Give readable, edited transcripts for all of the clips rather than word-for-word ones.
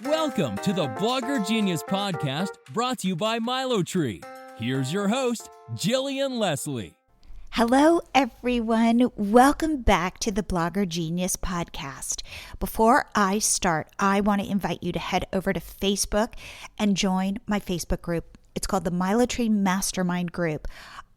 Welcome to the Blogger Genius Podcast, brought to you by Latorre. Here's your host, Jillian Leslie. Hello, everyone. Welcome back to the Blogger Genius Podcast. Before I start, I want to invite you to head over to Facebook and join my Facebook group. It's called the Latorre Mastermind Group.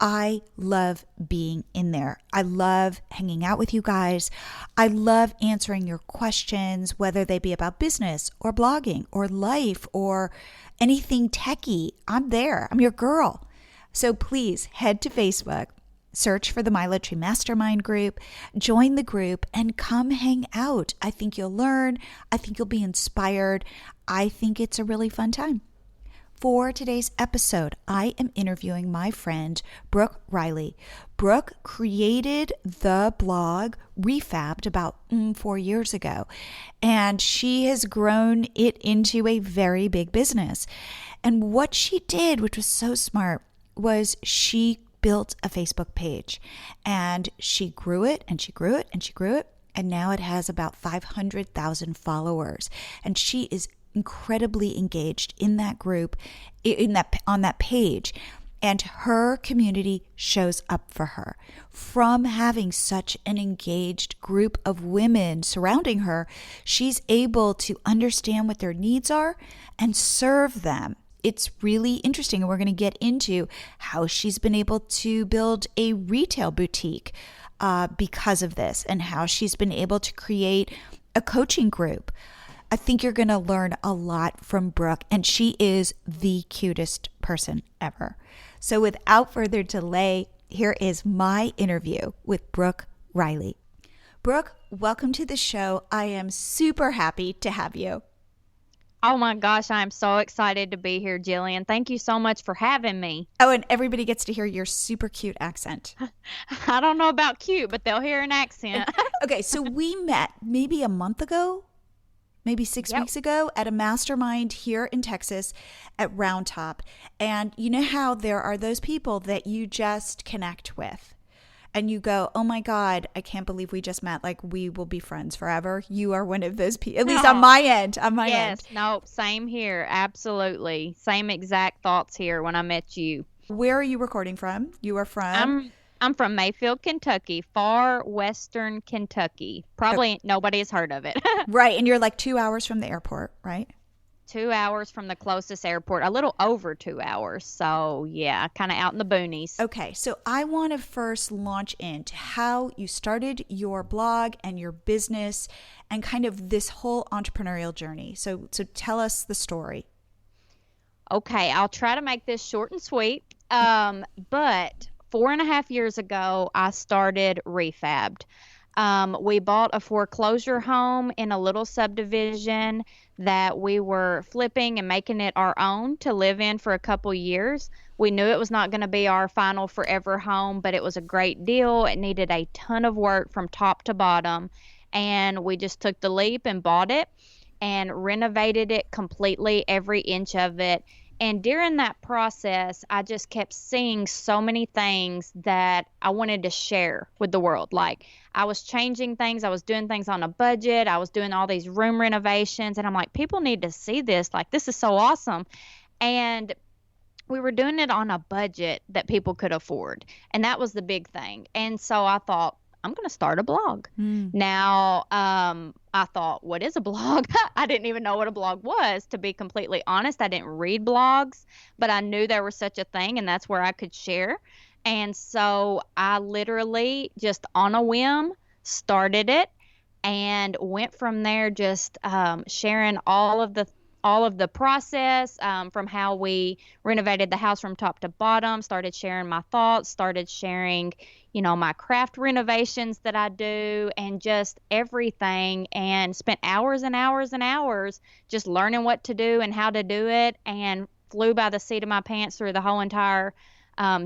I love being in there. I love hanging out with you guys. I love answering your questions, whether they be about business or blogging or life or anything techie. I'm there. I'm your girl. So please head to Facebook, search for the Latorre Mastermind Group, join the group, and come hang out. I think you'll learn. I think you'll be inspired. I think it's a really fun time. For today's episode, I am interviewing my friend, Brooke Riley. Brooke created the blog Refabbed about 4 years ago, and she has grown it into a very big business. And what she did, which was so smart, was she built a Facebook page, and she grew it and she grew it and she grew it. And now it has about 500,000 followers. And she is incredibly engaged in that group, on that page, and her community shows up for her. From having such an engaged group of women surrounding her, she's able to understand what their needs are and serve them. It's really interesting, and we're going to get into how she's been able to build a retail boutique because of this, and how she's been able to create a coaching group. I think you're going to learn a lot from Brooke, and she is the cutest person ever. So without further delay, here is my interview with Brooke Riley. Brooke, welcome to the show. I am super happy to have you. Oh my gosh, I'm so excited to be here, Jillian. Thank you so much for having me. Oh, and everybody gets to hear your super cute accent. I don't know about cute, but they'll hear an accent. Okay, so we met maybe a month ago, maybe 6 weeks ago, at a mastermind here in Texas at Round Top. And you know how there are those people that you just connect with and you go, oh my God, I can't believe we just met. Like, we will be friends forever. You are one of those people, at least on my end. Yes, no, same here. Absolutely. Same exact thoughts here when I met you. Where are you recording from? You are from? I'm from Mayfield, Kentucky, far western Kentucky. Probably nobody has heard of it. Right. And you're like 2 hours from the airport, right? 2 hours from the closest airport, a little over 2 hours. So yeah, kind of out in the boonies. Okay. So I want to first launch into how you started your blog and your business and kind of this whole entrepreneurial journey. So tell us the story. Okay. I'll try to make this short and sweet. But 4.5 years ago, I started Refabbed. We bought a foreclosure home in a little subdivision that we were flipping and making it our own to live in for a couple years. We knew it was not going to be our final forever home, but it was a great deal. It needed a ton of work from top to bottom, and we just took the leap and bought it and renovated it completely, every inch of it. And during that process, I just kept seeing so many things that I wanted to share with the world. Like, I was changing things. I was doing things on a budget. I was doing all these room renovations. And I'm like, people need to see this. Like, this is so awesome. And we were doing it on a budget that people could afford. And that was the big thing. And so I thought, I'm going to start a blog. Now, I thought, what is a blog? I didn't even know what a blog was, to be completely honest. I didn't read blogs, but I knew there was such a thing, and that's where I could share. And so I literally just on a whim started it and went from there, just sharing all of the process, from how we renovated the house from top to bottom, started sharing my thoughts, started sharing, my craft renovations that I do, and just everything, and spent hours and hours and hours just learning what to do and how to do it, and flew by the seat of my pants through the whole entire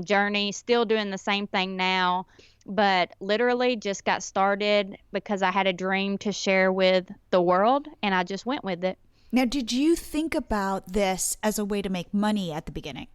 journey, still doing the same thing now, but literally just got started because I had a dream to share with the world, and I just went with it. Now, did you think about this as a way to make money at the beginning?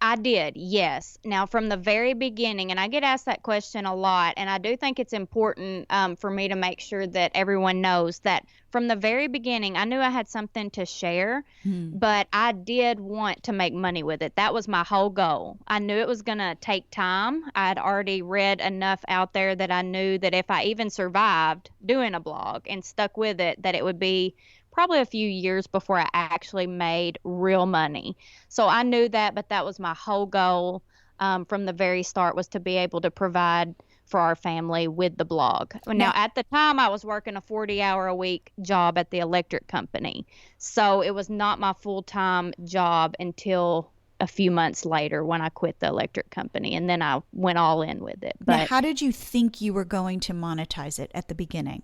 I did, yes. Now, from the very beginning, and I get asked that question a lot, and I do think it's important for me to make sure that everyone knows that from the very beginning, I knew I had something to share, but I did want to make money with it. That was my whole goal. I knew it was going to take time. I'd already read enough out there that I knew that if I even survived doing a blog and stuck with it, that it would be probably a few years before I actually made real money. So I knew that, but that was my whole goal from the very start, was to be able to provide for our family with the blog. Now, at the time, I was working a 40-hour-a-week job at the electric company. So it was not my full-time job until a few months later when I quit the electric company, and then I went all in with it. But now, how did you think you were going to monetize it at the beginning?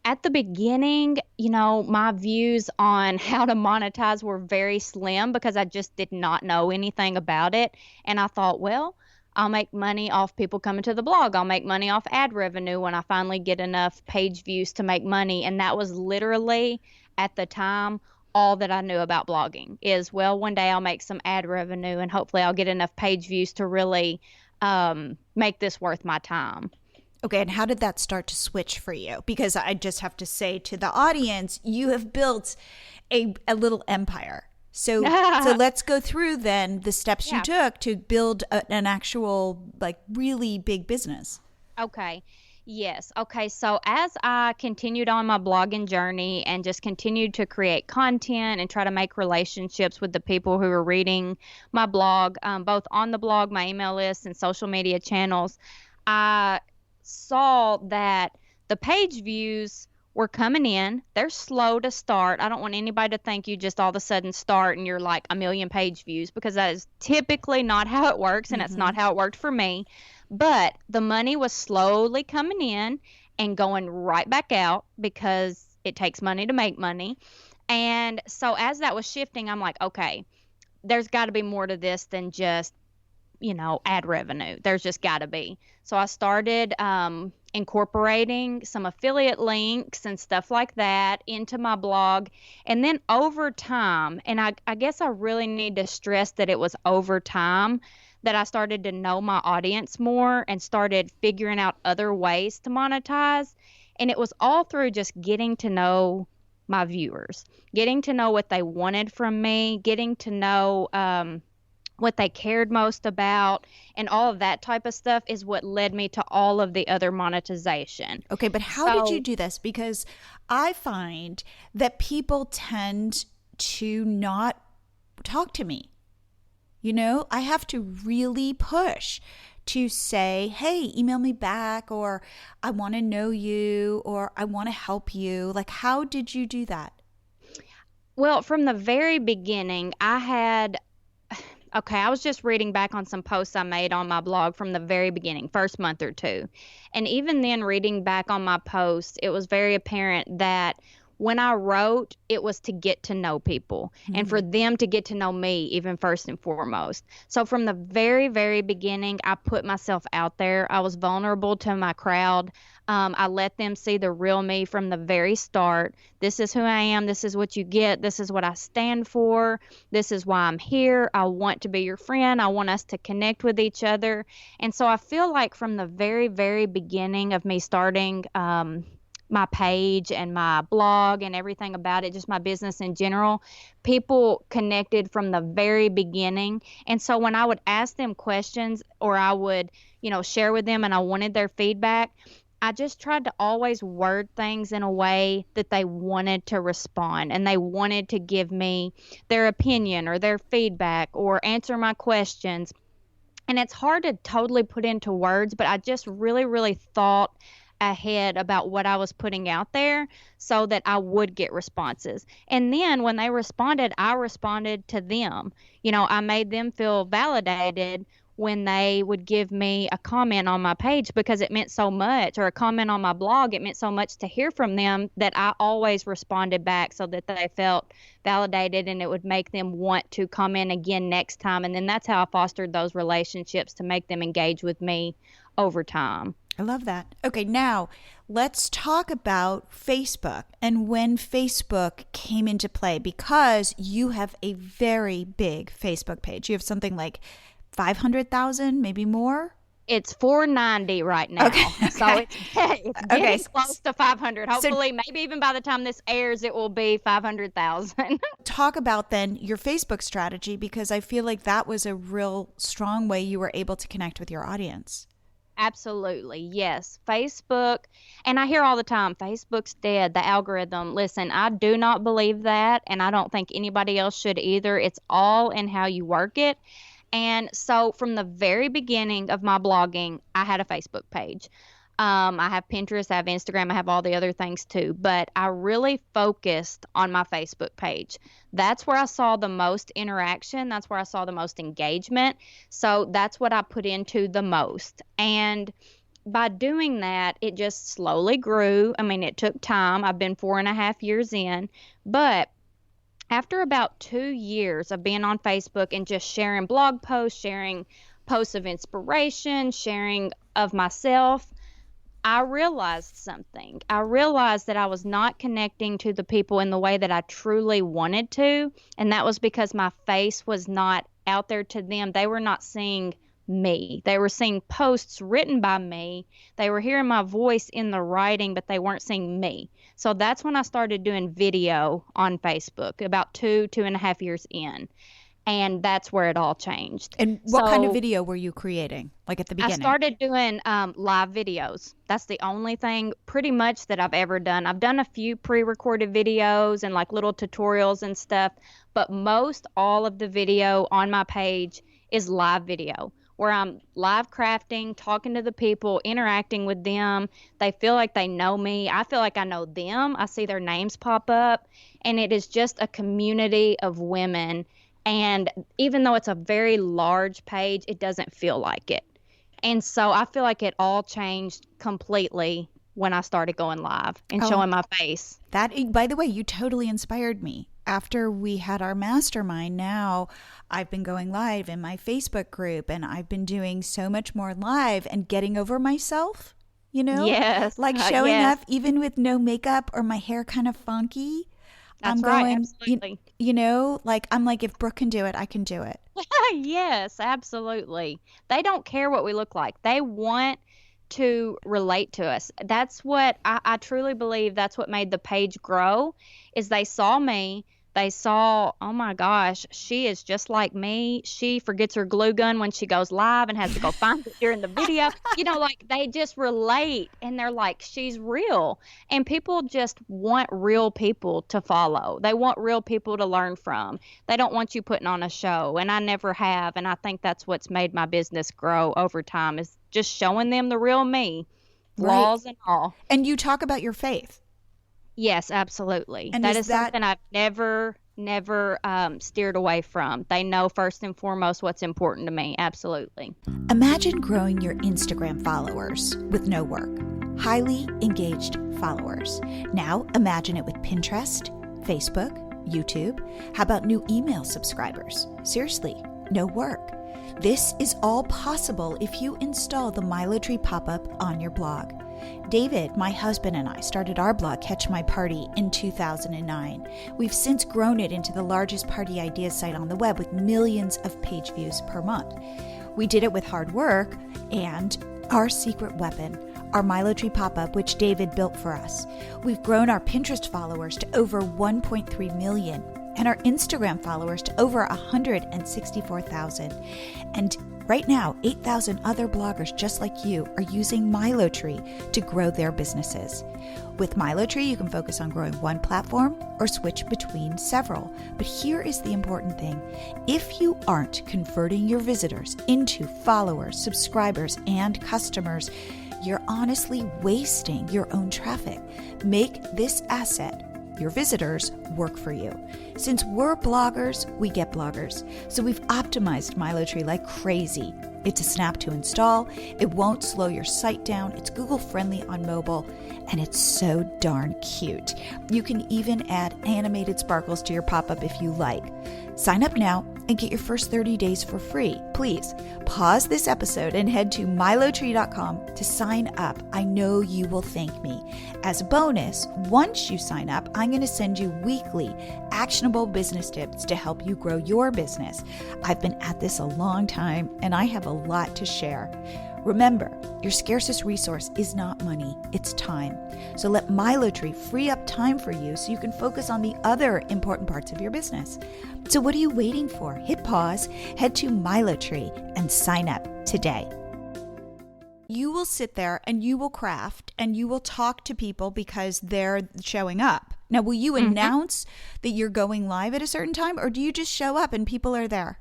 At the beginning, you know, my views on how to monetize were very slim because I just did not know anything about it. And I thought, well, I'll make money off people coming to the blog. I'll make money off ad revenue when I finally get enough page views to make money. And that was literally, at the time, all that I knew about blogging is, well, one day I'll make some ad revenue and hopefully I'll get enough page views to really make this worth my time. Okay, and how did that start to switch for you? Because I just have to say to the audience, you have built a little empire. So let's go through then the steps you took to build an actual, like, really big business. Okay. Yes. Okay. So as I continued on my blogging journey and just continued to create content and try to make relationships with the people who were reading my blog, both on the blog, my email list, and social media channels, I saw that the page views were coming in. They're slow to start. I don't want anybody to think you just all of a sudden start and you're like a million page views, because that is typically not how it works, and it's not how it worked for me. But the money was slowly coming in and going right back out because it takes money to make money. And so as that was shifting, I'm like, okay, there's got to be more to this than just, you know, ad revenue. There's just got to be. So I started incorporating some affiliate links and stuff like that into my blog. And then over time, and I guess I really need to stress that it was over time that I started to know my audience more and started figuring out other ways to monetize. And it was all through just getting to know my viewers, getting to know what they wanted from me, getting to know what they cared most about, and all of that type of stuff is what led me to all of the other monetization. Okay, but how did you do this? Because I find that people tend to not talk to me. You know, I have to really push to say, hey, email me back, or I want to know you, or I want to help you. Like, how did you do that? Well, from the very beginning, I was just reading back on some posts I made on my blog from the very beginning, first month or two. And even then, reading back on my posts, it was very apparent that when I wrote, it was to get to know people and for them to get to know me, even first and foremost. So from the very, very beginning, I put myself out there. I was vulnerable to my crowd. I let them see the real me from the very start. This is who I am. This is what you get. This is what I stand for. This is why I'm here. I want to be your friend. I want us to connect with each other. And so I feel like from the very, very beginning of me starting my page and my blog and everything about it, just my business in general, people connected from the very beginning. And so when I would ask them questions, or I would, you know, share with them and I wanted their feedback, I just tried to always word things in a way that they wanted to respond and they wanted to give me their opinion or their feedback or answer my questions. And it's hard to totally put into words, but I just really, really thought ahead about what I was putting out there so that I would get responses. And then when they responded, I responded to them. You know, I made them feel validated when they would give me a comment on my page, because it meant so much, or a comment on my blog, it meant so much to hear from them that I always responded back so that they felt validated and it would make them want to comment again next time. And then that's how I fostered those relationships to make them engage with me over time. I love that. Okay, now Let's talk about Facebook and when Facebook came into play, because you have a very big Facebook page. You have something like 500,000, maybe more. It's 490 right now. Okay. So it's getting close to 500. Hopefully, maybe even by the time this airs, it will be 500,000. Talk about then your Facebook strategy, because I feel like that was a real strong way you were able to connect with your audience. Absolutely. Yes. Facebook. And I hear all the time, Facebook's dead, the algorithm. Listen, I do not believe that. And I don't think anybody else should either. It's all in how you work it. And so from the very beginning of my blogging, I had a Facebook page. I have Pinterest, I have Instagram, I have all the other things too, but I really focused on my Facebook page. That's where I saw the most interaction. That's where I saw the most engagement. So that's what I put into the most. And by doing that, it just slowly grew. I mean, it took time. I've been 4.5 years in, but after about 2 years of being on Facebook and just sharing blog posts, sharing posts of inspiration, sharing of myself, I realized something. I realized that I was not connecting to the people in the way that I truly wanted to, and that was because my face was not out there to them. They were not seeing me. They were seeing posts written by me. They were hearing my voice in the writing, but they weren't seeing me. So that's when I started doing video on Facebook, about 2.5 years in. And that's where it all changed. And what kind of video were you creating, like at the beginning? I started doing live videos. That's the only thing pretty much that I've ever done. I've done a few pre-recorded videos and like little tutorials and stuff, but most all of the video on my page is live video, where I'm live crafting, talking to the people, interacting with them. They feel like they know me. I feel like I know them. I see their names pop up, and it is just a community of women. And even though it's a very large page, it doesn't feel like it. And so I feel like it all changed completely when I started going live and showing my face. That, by the way, you totally inspired me. After we had our mastermind, now I've been going live in my Facebook group, and I've been doing so much more live and getting over myself, you know? Yes. Like showing up even with no makeup or my hair kind of funky. That's right, absolutely. You know, like I'm like, if Brooke can do it, I can do it. Yes, absolutely. They don't care what we look like. They want to relate to us. That's what I truly believe. That's what made the page grow, is they saw me. They saw, oh my gosh, she is just like me. She forgets her glue gun when she goes live and has to go find it during the video. You know, like they just relate, and they're like, she's real. And people just want real people to follow. They want real people to learn from. They don't want you putting on a show, and I never have. And I think that's what's made my business grow over time, is just showing them the real me, flaws and all. And you talk about your faith. Yes, absolutely. And that is something I've never steered away from. They know first and foremost what's important to me. Absolutely. Imagine growing your Instagram followers with no work. Highly engaged followers. Now imagine it with Pinterest, Facebook, YouTube. How about new email subscribers? Seriously, no work. This is all possible if you install the Milo Tree pop-up on your blog. David, my husband, and I started our blog, Catch My Party, in 2009. We've since grown it into the largest party ideas site on the web with millions of page views per month. We did it with hard work and our secret weapon, our Milo Tree pop-up, which David built for us. We've grown our Pinterest followers to over 1.3 million and our Instagram followers to over 164,000. And right now, 8,000 other bloggers just like you are using Milo Tree to grow their businesses. With Milo Tree, you can focus on growing one platform or switch between several. But here is the important thing. If you aren't converting your visitors into followers, subscribers, and customers, you're honestly wasting your own traffic. Make this asset, your visitors, work for you. Since we're bloggers, we get bloggers. So we've optimized Milo Tree like crazy. It's a snap to install. It won't slow your site down. It's Google friendly on mobile, and it's so darn cute. You can even add animated sparkles to your pop-up if you like. Sign up now and get your first 30 days for free. Please pause this episode and head to milotree.com to sign up. I know you will thank me. As a bonus, once you sign up, I'm going to send you weekly actionable business tips to help you grow your business. I've been at this a long time and I have a lot to share. Remember, your scarcest resource is not money, it's time. So let MiloTree free up time for you so you can focus on the other important parts of your business. So what are you waiting for? Hit pause, head to MiloTree, and sign up today. You will sit there and you will craft and you will talk to people because they're showing up. Now, will you announce that you're going live at a certain time, or do you just show up and people are there?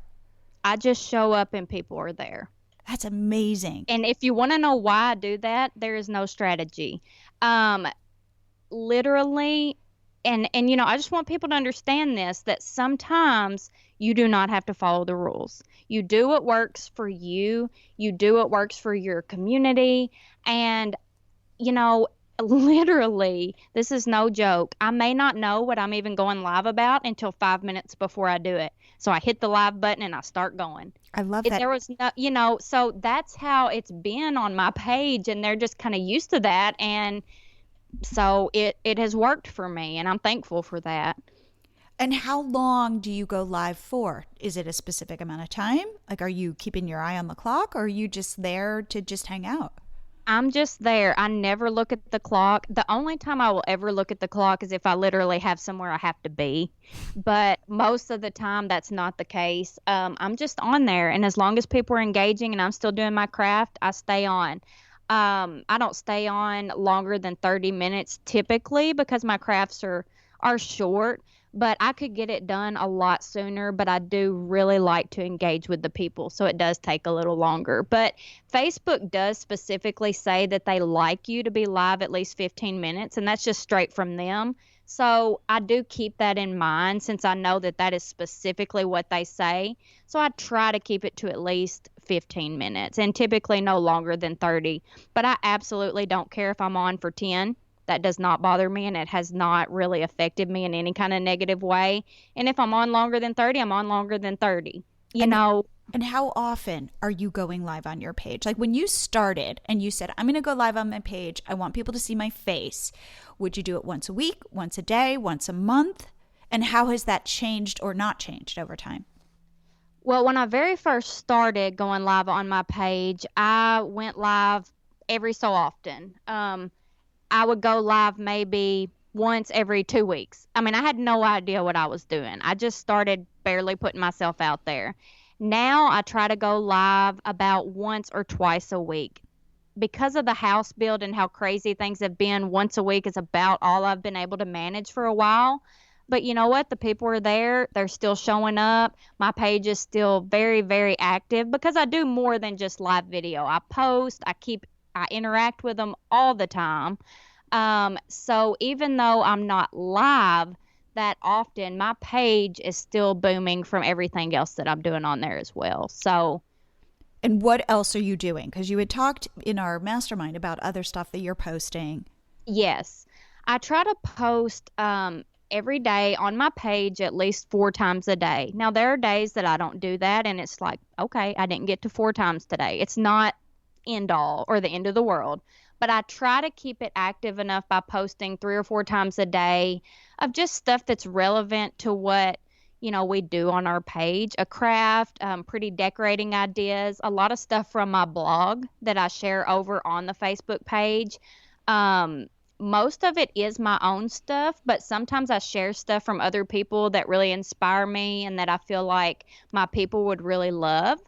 I just show up and people are there. That's amazing. And if you want to know why I do that, there is no strategy. Literally, and you know, I just want people to understand this, that sometimes you do not have to follow the rules. You do what works for you. You do what works for your community. And, you know, literally, this is no joke. I may not know what I'm even going live about until 5 minutes before I do it. So I hit the live button and I start going. I love that. There was no, you know, so that's how it's been on my page, and they're just kind of used to that. And so it has worked for me, and I'm thankful for that. And how long do you go live for? Is it a specific amount of time? Like, are you keeping your eye on the clock, or are you just there to just hang out? I'm just there. I never look at the clock. The only time I will ever look at the clock is if I literally have somewhere I have to be. But most of the time, that's not the case. I'm just on there. And as long as people are engaging and I'm still doing my craft, I stay on. I don't stay on longer than 30 minutes typically because my crafts are short. But I could get it done a lot sooner, but I do really like to engage with the people, so it does take a little longer. But Facebook does specifically say that they like you to be live at least 15 minutes, and that's just straight from them. So I do keep that in mind since I know that that is specifically what they say. So I try to keep it to at least 15 minutes and typically no longer than 30. But I absolutely don't care if I'm on for 10. That does not bother me, and it has not really affected me in any kind of negative way. And if I'm on longer than 30, I'm on longer than 30. You know. And how often are you going live on your page? Like when you started and you said, I'm going to go live on my page, I want people to see my face. Would you do it once a week, once a day, once a month? And how has that changed or not changed over time? Well, when I very first started going live on my page, I went live every so often. I would go live maybe once every 2 weeks. I mean, I had no idea what I was doing. I just started barely putting myself out there. Now I try to go live about once or twice a week. Because of the house build and how crazy things have been, once a week is about all I've been able to manage for a while. But you know what? The people are there. They're still showing up. My page is still very, very active because I do more than just live video. I post, I interact with them all the time. So even though I'm not live that often, my page is still booming from everything else that I'm doing on there as well. So, and what else are you doing? Because you had talked in our mastermind about other stuff that you're posting. Yes, I try to post every day on my page at least 4 times a day. Now, there are days that I don't do that, and it's like, okay, I didn't get to 4 times today. It's not end all or the end of the world, but I try to keep it active enough by posting 3 or 4 times a day of just stuff that's relevant to what, you know, we do on our page, a craft, pretty decorating ideas, a lot of stuff from my blog that I share over on the Facebook page. Most of it is my own stuff, but sometimes I share stuff from other people that really inspire me and that I feel like my people would really love.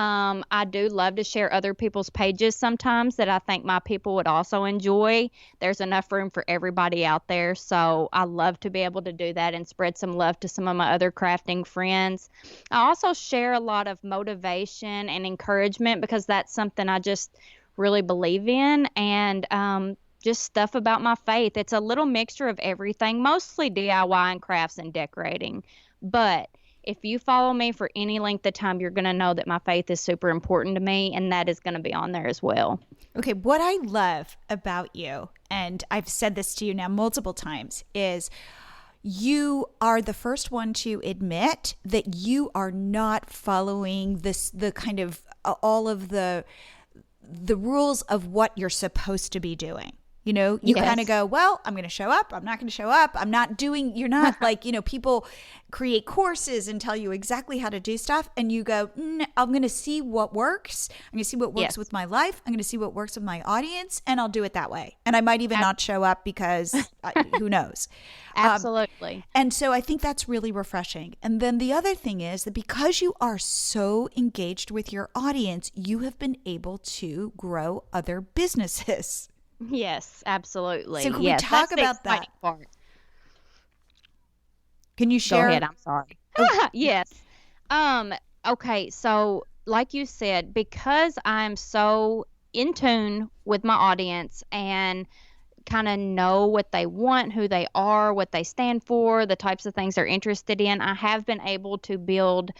I do love to share other people's pages sometimes that I think my people would also enjoy. There's enough room for everybody out there, so I love to be able to do that and spread some love to some of my other crafting friends. I also share a lot of motivation and encouragement because that's something I just really believe in, and just stuff about my faith. It's a little mixture of everything, mostly DIY and crafts and decorating, but if you follow me for any length of time, you're going to know that my faith is super important to me, and that is going to be on there as well. Okay, what I love about you, and I've said this to you now multiple times, is you are the first one to admit that you are not following the kind of all of the rules of what you're supposed to be doing. You know, you kind of go, well, I'm going to show up. I'm not going to show up. You're not like, people create courses and tell you exactly how to do stuff. And you go, I'm going to see what works. I'm going to see what works with my life. I'm going to see what works with my audience, and I'll do it that way. And I might even not show up because who knows? Absolutely. And so I think that's really refreshing. And then the other thing is that because you are so engaged with your audience, you have been able to grow other businesses. Yes, absolutely. So can we talk about that? Part. Can you share? Go ahead. I'm sorry. Yes. Okay. So like you said, because I'm so in tune with my audience and kind of know what they want, who they are, what they stand for, the types of things they're interested in, I have been able to build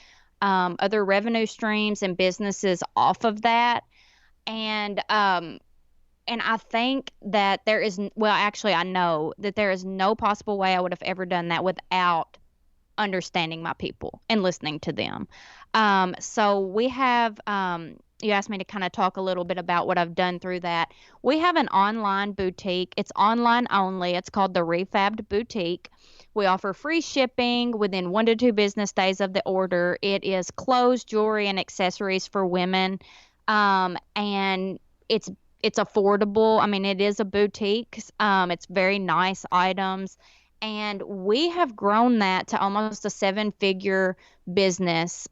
other revenue streams and businesses off of that. And I think that I know that there is no possible way I would have ever done that without understanding my people and listening to them. So we have, you asked me to kind of talk a little bit about what I've done through that. We have an online boutique. It's online only. It's called the Refabbed Boutique. We offer free shipping within 1 to 2 business days of the order. It is clothes, jewelry, and accessories for women. And it's affordable. I mean, it is a boutique. It's very nice items. And we have grown that to almost a 7-figure business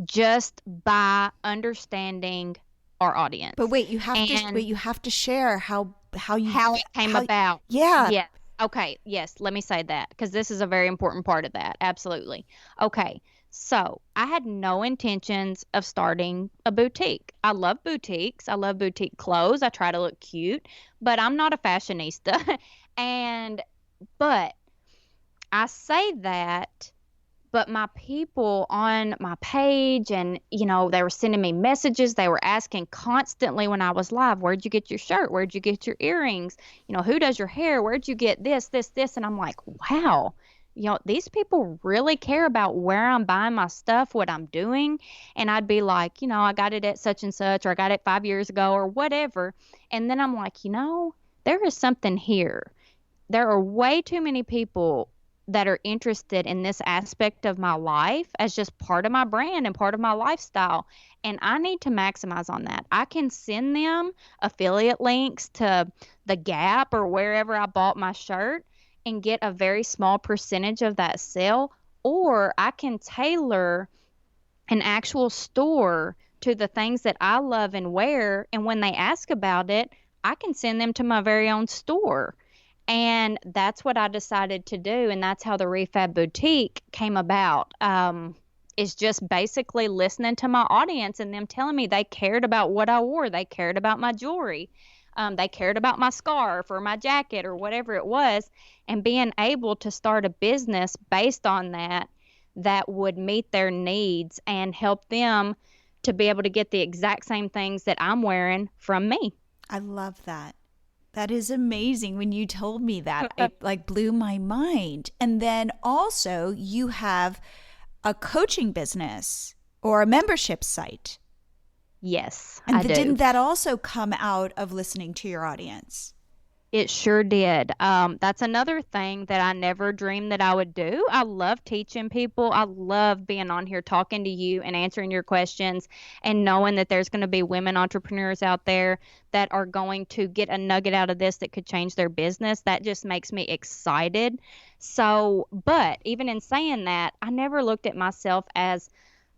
just by understanding our audience. But wait, you have to share how it came about. Yeah. Yeah. Okay. Yes. Let me say that because this is a very important part of that. Absolutely. Okay. So I had no intentions of starting a boutique. I love boutiques. I love boutique clothes. I try to look cute, but I'm not a fashionista. But I say that, but my people on my page and, they were sending me messages. They were asking constantly when I was live, where'd you get your shirt? Where'd you get your earrings? Who does your hair? Where'd you get this? And I'm like, wow. These people really care about where I'm buying my stuff, what I'm doing. And I'd be like, I got it at such and such, or I got it 5 years ago or whatever. And then I'm like, there is something here. There are way too many people that are interested in this aspect of my life as just part of my brand and part of my lifestyle. And I need to maximize on that. I can send them affiliate links to the Gap or wherever I bought my shirt and get a very small percentage of that sale, or I can tailor an actual store to the things that I love and wear, and when they ask about it, I can send them to my very own store. And that's what I decided to do, and that's how the Refab Boutique came about. Is just basically listening to my audience and them telling me they cared about what I wore, they cared about my jewelry. They cared about my scarf or my jacket or whatever it was, and being able to start a business based on that would meet their needs and help them to be able to get the exact same things that I'm wearing from me. I love that. That is amazing. When you told me that, it blew my mind. And then also you have a coaching business or a membership site. Yes, and I do. Didn't that also come out of listening to your audience? It sure did. That's another thing that I never dreamed that I would do. I love teaching people. I love being on here talking to you and answering your questions and knowing that there's going to be women entrepreneurs out there that are going to get a nugget out of this that could change their business. That just makes me excited. So, but even in saying that, I never looked at myself as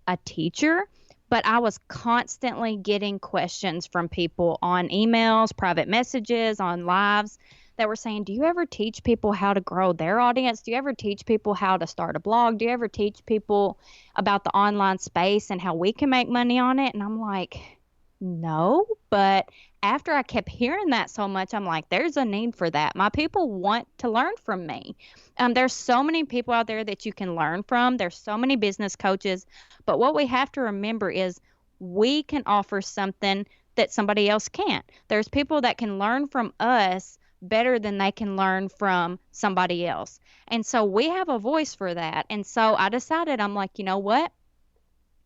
a teacher. But I was constantly getting questions from people on emails, private messages, on lives that were saying, do you ever teach people how to grow their audience? Do you ever teach people how to start a blog? Do you ever teach people about the online space and how we can make money on it? And I'm like, no. But after I kept hearing that so much, I'm like, there's a need for that. My people want to learn from me. There's so many people out there that you can learn from. There's so many business coaches. But what we have to remember is we can offer something that somebody else can't. There's people that can learn from us better than they can learn from somebody else. And so we have a voice for that. And so I decided, I'm like, you know what?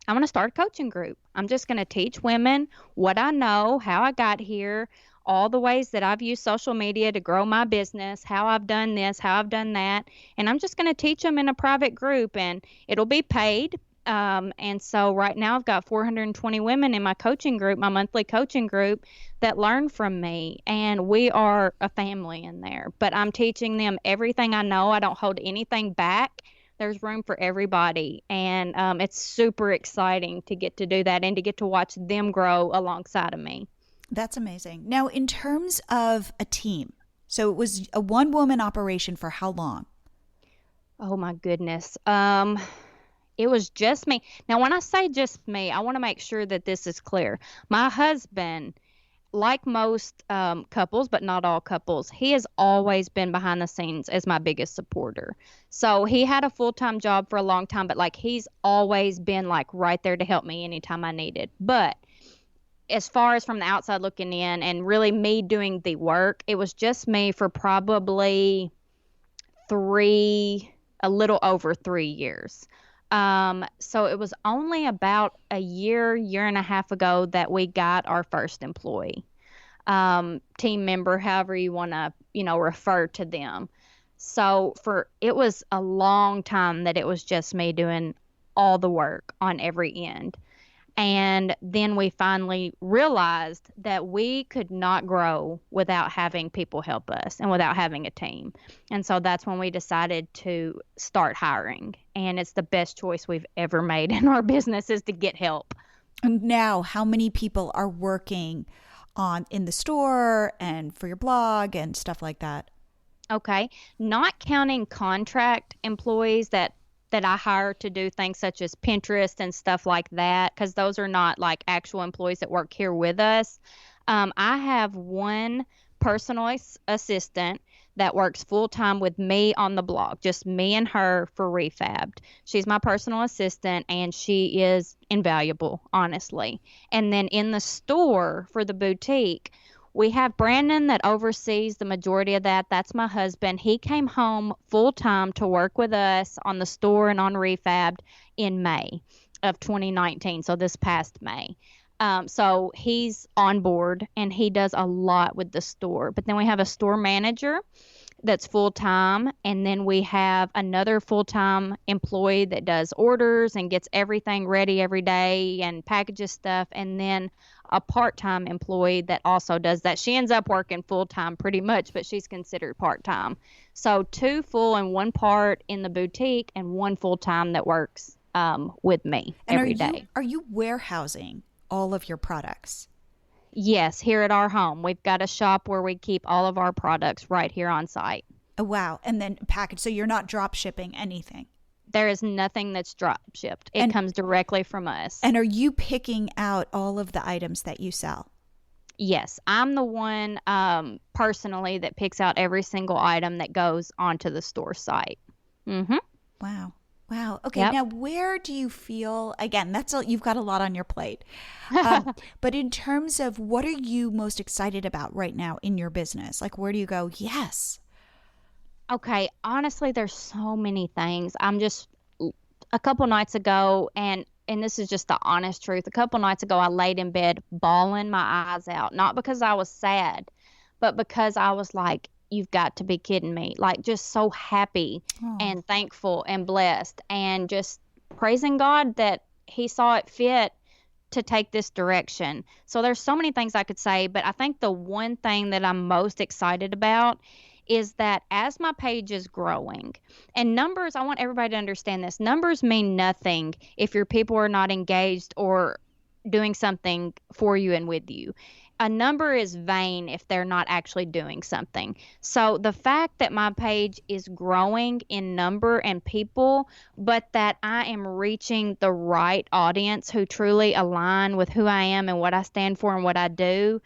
I'm going to start a coaching group. I'm just going to teach women what I know, how I got here, all the ways that I've used social media to grow my business, how I've done this, how I've done that. And I'm just going to teach them in a private group, and it'll be paid. And so right now I've got 420 women in my coaching group, my monthly coaching group, that learn from me. And we are a family in there. But I'm teaching them everything I know. I don't hold anything back. There's room for everybody. And it's super exciting to get to do that and to get to watch them grow alongside of me. That's amazing. Now, in terms of a team, so it was a one-woman operation for how long? Oh, my goodness. It was just me. Now, when I say just me, I want to make sure that this is clear. My husband, like most couples, but not all couples, he has always been behind the scenes as my biggest supporter. So he had a full-time job for a long time, but like he's always been like right there to help me anytime I needed. But as far as from the outside looking in and really me doing the work, it was just me for probably a little over 3 years. So it was only about a year and a half ago that we got our first employee, team member, however you want to, refer to them. So it was a long time that it was just me doing all the work on every end. And then we finally realized that we could not grow without having people help us and without having a team. And so that's when we decided to start hiring. And it's the best choice we've ever made in our business, is to get help. And now, how many people are working in the store and for your blog and stuff like that? Okay. Not counting contract employees that I hire to do things such as Pinterest and stuff like that, because those are not like actual employees that work here with us. I have one personal assistant that works full-time with me on the blog, just me and her for Refabbed. She's my personal assistant, and she is invaluable, honestly. And then in the store for the boutique, we have Brandon that oversees the majority of that. That's my husband. He came home full-time to work with us on the store and on Refabbed in May of 2019, so this past May. So he's on board, and he does a lot with the store. But then we have a store manager that's full-time, and then we have another full-time employee that does orders and gets everything ready every day and packages stuff, and then a part-time employee that also does that. She ends up working full-time pretty much, but she's considered part-time. So 2 full and 1 part in the boutique, and 1 full-time that works with me every day. Are you warehousing all of your products? Yes, here at our home. We've got a shop where we keep all of our products right here on site. Oh, wow. And then packaged. So you're not drop shipping anything? There is nothing that's drop shipped. It comes directly from us. And are you picking out all of the items that you sell? Yes, I'm the one personally that picks out every single item that goes onto the store site. Mm-hmm. Wow. Wow. Okay. Yep. Now, where do you feel, again, you've got a lot on your plate. But in terms of what are you most excited about right now in your business? Like, where do you go, yes? Okay. Honestly, there's so many things. A couple nights ago, and this is just the honest truth. A couple nights ago, I laid in bed bawling my eyes out, not because I was sad, but because I was like, you've got to be kidding me. Like, just so happy and thankful and blessed, and just praising God that he saw it fit to take this direction. So there's so many things I could say, but I think the one thing that I'm most excited about is that as my page is growing, and numbers, I want everybody to understand this, numbers mean nothing if your people are not engaged or doing something for you and with you. A number is vain if they're not actually doing something. So the fact that my page is growing in number and people, but that I am reaching the right audience who truly align with who I am and what I stand for and what I do,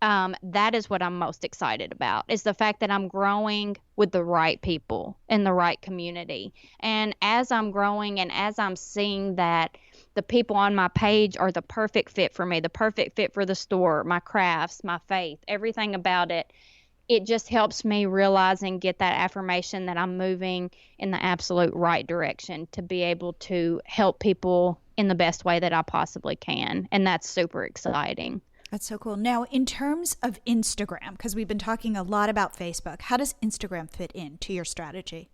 that is what I'm most excited about, is the fact that I'm growing with the right people in the right community. And as I'm growing and as I'm seeing that the people on my page are the perfect fit for me, the perfect fit for the store, my crafts, my faith, everything about it, it just helps me realize and get that affirmation that I'm moving in the absolute right direction to be able to help people in the best way that I possibly can. And that's super exciting. That's so cool. Now, in terms of Instagram, because we've been talking a lot about Facebook, how does Instagram fit into your strategy?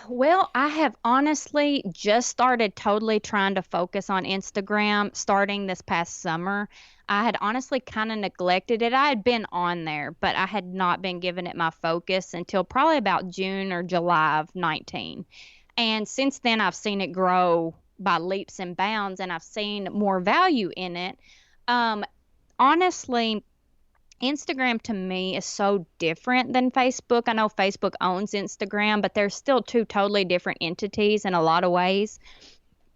Well, I have honestly just started totally trying to focus on Instagram starting this past summer. I had honestly kind of neglected it. I had been on there, but I had not been giving it my focus until probably about June or July of 19. And since then, I've seen it grow by leaps and bounds, and I've seen more value in it. Honestly, Instagram to me is so different than Facebook. I know Facebook owns Instagram, but they're still two totally different entities in a lot of ways.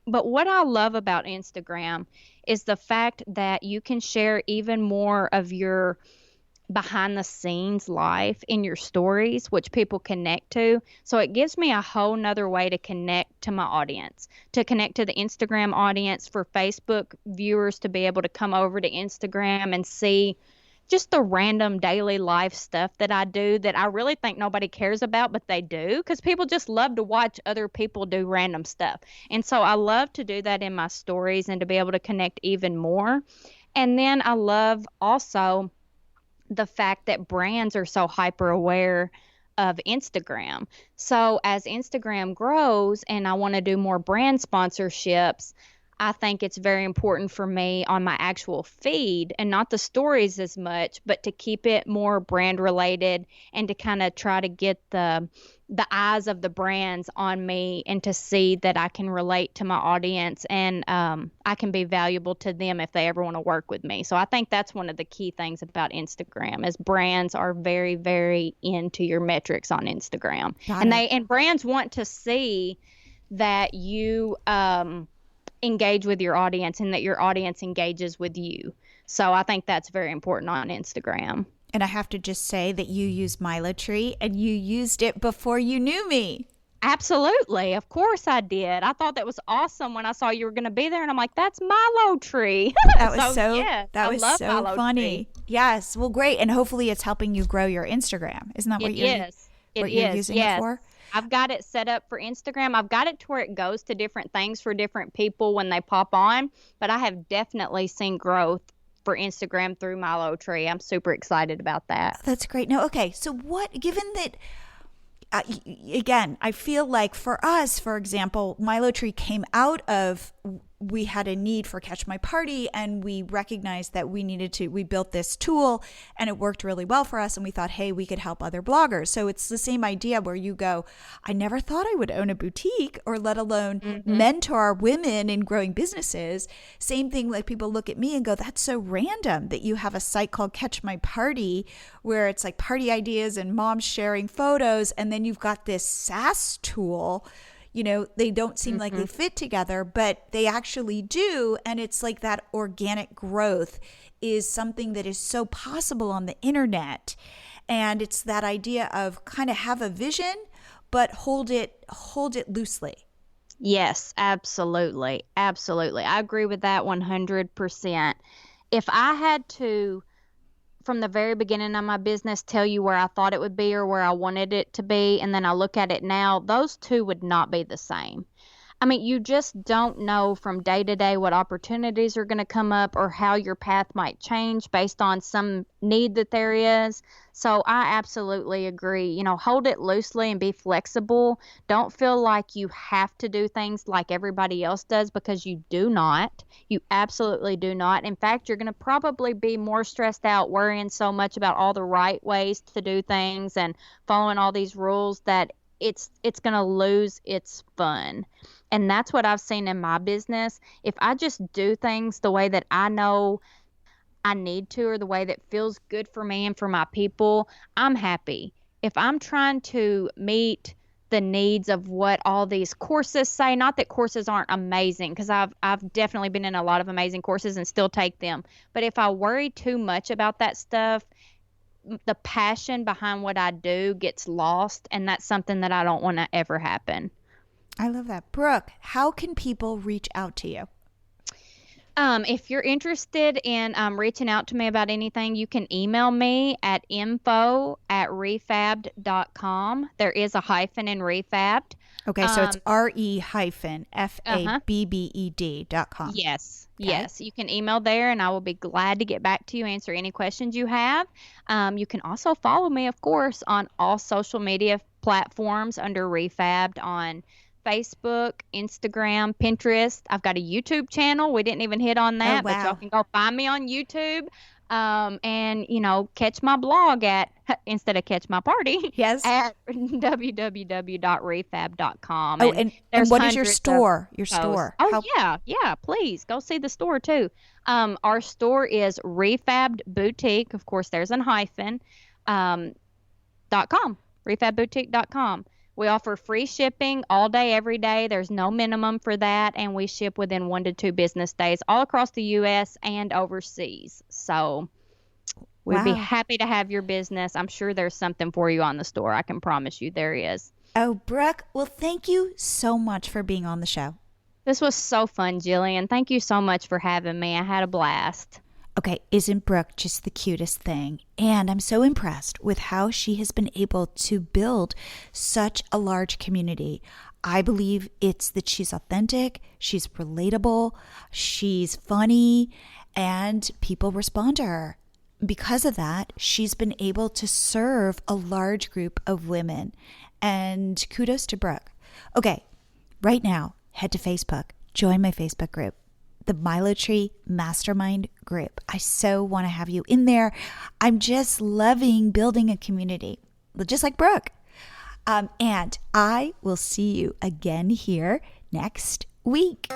But what I love about Instagram is the fact that you can share even more of your behind the scenes life in your stories, which people connect to. So it gives me a whole nother way to connect to my audience, to connect to the Instagram audience, for Facebook viewers to be able to come over to Instagram and see just the random daily life stuff that I do that I really think nobody cares about, but they do, because people just love to watch other people do random stuff. And so I love to do that in my stories and to be able to connect even more. And then I love also the fact that brands are so hyper aware of Instagram. So as Instagram grows and I want to do more brand sponsorships, I think it's very important for me on my actual feed, and not the stories as much, but to keep it more brand related and to kind of try to get the eyes of the brands on me and to see that I can relate to my audience and I can be valuable to them if they ever want to work with me. So I think that's one of the key things about Instagram is brands are very, very into your metrics on Instagram. And brands want to see that you engage with your audience and that your audience engages with you. So I think that's very important on Instagram. And I have to just say that you use Latorre and you used it before you knew me. Absolutely. Of course I did. I thought that was awesome when I saw you were going to be there, and I'm like, that's Latorre. That was that was so funny. Yes. Well, great. And hopefully it's helping you grow your Instagram. Isn't that what you're using it for? I've got it set up for Instagram. I've got it to where it goes to different things for different people when they pop on, but I have definitely seen growth for Instagram through Latorre. I'm super excited about that. That's great. No, okay. So given that, again, I feel like for us, for example, Latorre came out of, we had a need for Catch My Party, and we recognized that we built this tool and it worked really well for us. And we thought, hey, we could help other bloggers. So it's the same idea where you go, I never thought I would own a boutique or let alone mentor women in growing businesses. Same thing, like people look at me and go, that's so random that you have a site called Catch My Party where it's like party ideas and moms sharing photos. And then you've got this SaaS tool. You know, they don't seem like they fit together, but they actually do. And it's like that organic growth is something that is so possible on the internet. And it's that idea of kind of have a vision, but hold it loosely. Yes, absolutely. Absolutely. I agree with that 100%. If I had to, from the very beginning of my business, tell you where I thought it would be or where I wanted it to be, and then I look at it now, those two would not be the same. I mean, you just don't know from day to day what opportunities are going to come up or how your path might change based on some need that there is. So I absolutely agree. You know, hold it loosely and be flexible. Don't feel like you have to do things like everybody else does, because you do not. You absolutely do not. In fact, you're going to probably be more stressed out worrying so much about all the right ways to do things and following all these rules that it's going to lose its fun. And that's what I've seen in my business. If I just do things the way that I know I need to, or the way that feels good for me and for my people, I'm happy. If I'm trying to meet the needs of what all these courses say, not that courses aren't amazing, because I've definitely been in a lot of amazing courses and still take them. But if I worry too much about that stuff, the passion behind what I do gets lost, and that's something that I don't want to ever happen. I love that. Brooke, how can people reach out to you? If you're interested in reaching out to me about anything, you can email me at info@refabbed.com. There is a hyphen in refabbed. Okay, so it's Uh-huh. RE-FABBED.com. Yes, Okay. yes. You can email there and I will be glad to get back to you, answer any questions you have. You can also follow me, of course, on all social media platforms under Refabbed on Facebook, Instagram, Pinterest. I've got a YouTube channel. We didn't even hit on that, but y'all wow. can go find me on YouTube. And catch my blog at instead of catch my party Yes. at www.refab.com. Oh, And and there's what is your hundreds of store? Your posts. store? Oh, yeah, please go see the store too. Our store is Refabbed Boutique. Of course, there's an hyphen, .com, refabboutique.com. We offer free shipping all day, every day. There's no minimum for that, and we ship within 1 to 2 business days all across the U.S. and overseas. So we'd be Wow. happy to have your business. I'm sure there's something for you on the store. I can promise you there is. Oh, Brooke, well, thank you so much for being on the show. This was so fun, Jillian. Thank you so much for having me. I had a blast. Okay, isn't Brooke just the cutest thing? And I'm so impressed with how she has been able to build such a large community. I believe it's that she's authentic, she's relatable, she's funny, and people respond to her. Because of that, she's been able to serve a large group of women. And kudos to Brooke. Okay, right now, head to Facebook, join my Facebook group, the Milo Tree Mastermind group. I so want to have you in there. I'm just loving building a community, just like Brooke. And I will see you again here next week.